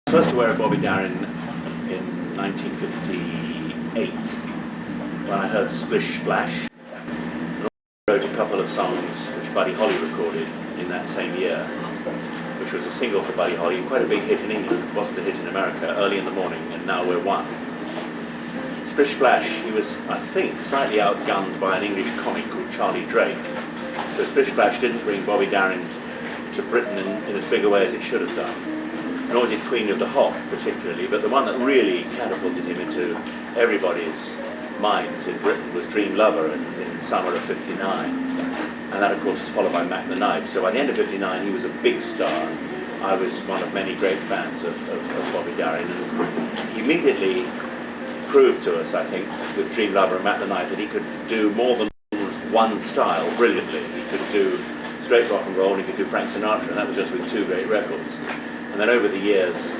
First aware of Bobby Darin in 1958 when I heard Splish Splash. And wrote a couple of songs which Buddy Holly recorded in that same year, which was a single for Buddy Holly, quite a big hit in England. It wasn't a hit in America. Early in the Morning and Now We're One. Splish Splash, he was, I think, slightly outgunned by an English comic called Charlie Drake. So Splish Splash didn't bring Bobby Darin to Britain in as big a way as it should have done. Nor did Queen of the Hop particularly, but the one that really catapulted him into everybody's minds in Britain was Dream Lover in summer of '59. And that of course was followed by Mac the Knife. So by the end of '59 he was a big star. I was one of many great fans of Bobby Darin, and he immediately proved to us, I think, with Dream Lover and Mac the Knife, that he could do more than one style brilliantly. He could do straight rock and roll, and he could do Frank Sinatra, and that was just with two great records. And then over the years,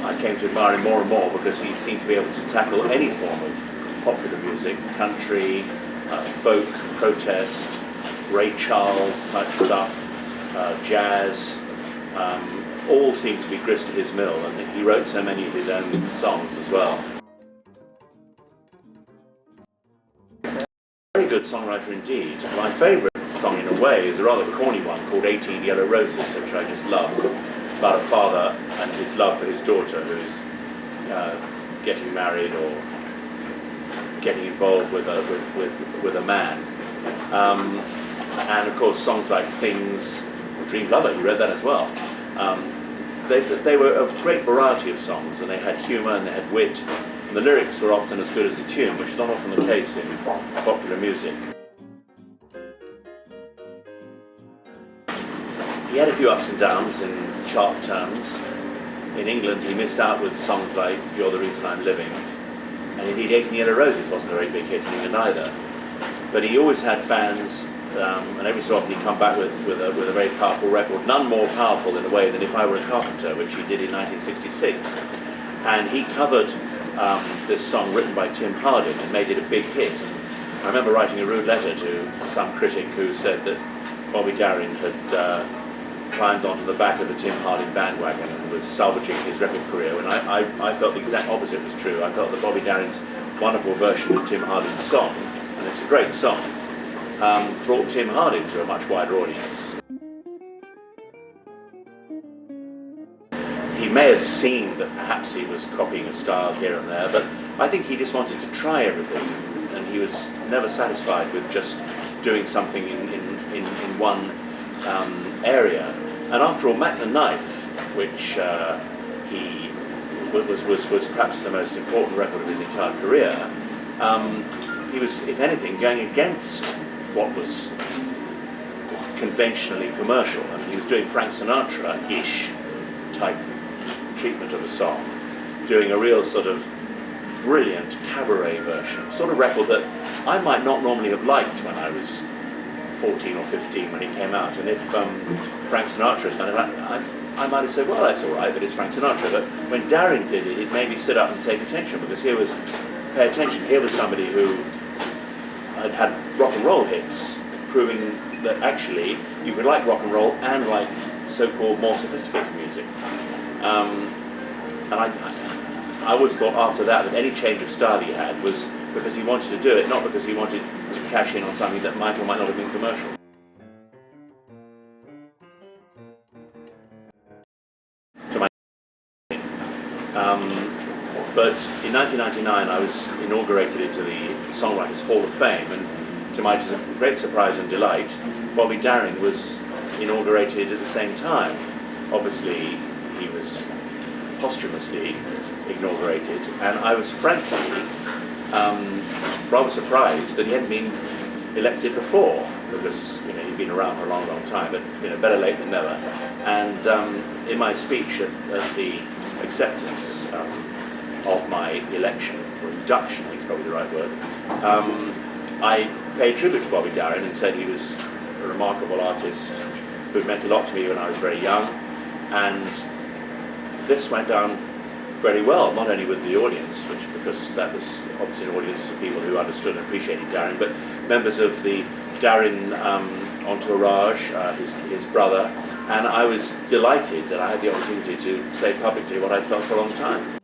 I came to admire him more and more because he seemed to be able to tackle any form of popular music, country, folk, protest, Ray Charles type stuff, jazz, all seemed to be grist to his mill, and he wrote so many of his own songs as well. Very good songwriter indeed. My favourite song in a way is a rather corny one called 18 Yellow Roses, which I just loved, about a father and his love for his daughter who's getting married or getting involved with a man. And of course songs like Things, Dream Lover, he wrote that as well. They were a great variety of songs, and they had humour and they had wit. And the lyrics were often as good as the tune, which is not often the case in popular music. He had a few ups and downs in chart terms. In England he missed out with songs like You're the Reason I'm Living, and indeed 18 Yellow Roses wasn't a very big hit in England either. But he always had fans, and every so often he'd come back with a very powerful record, none more powerful in a way than If I Were a Carpenter, which he did in 1966. And he covered this song written by Tim Hardin and made it a big hit. And I remember writing a rude letter to some critic who said that Bobby Darin had climbed onto the back of the Tim Hardin bandwagon and was salvaging his record career, and I felt the exact opposite was true. I felt that Bobby Darin's wonderful version of Tim Hardin's song, and it's a great song, brought Tim Hardin to a much wider audience. He may have seen that perhaps he was copying a style here and there, but I think he just wanted to try everything, and he was never satisfied with just doing something in one area. And after all, Mac the Knife, which he was perhaps the most important record of his entire career, he was, if anything, going against what was conventionally commercial. I mean, he was doing Frank Sinatra-ish type treatment of a song, doing a real sort of brilliant cabaret version, sort of record that I might not normally have liked when I was 14 or 15 when it came out. And if Frank Sinatra's done it, I might have said, well, that's all right, but it's Frank Sinatra. But when Darin did it, it made me sit up and take attention, because here was, pay attention, here was somebody who had rock and roll hits, proving that actually you could like rock and roll and like so-called more sophisticated music. And I always thought after that any change of style he had was because he wanted to do it, not because he wanted to cash in on something that might or might not have been commercial. But in 1999 I was inaugurated into the Songwriters Hall of Fame, and to my great surprise and delight, Bobby Darin was inaugurated at the same time. Obviously he was posthumously inaugurated, and I was frankly rather surprised that he hadn't been elected before, because he'd been around for a long, long time, but better late than never. And in my speech at the acceptance of my election, or induction I think is probably the right word, I paid tribute to Bobby Darin and said he was a remarkable artist who meant a lot to me when I was very young, and this went down very well, not only with the audience, because that was obviously an audience of people who understood and appreciated Darin, but members of the Darin entourage, his brother And I was delighted that I had the opportunity to say publicly what I'd felt for a long time.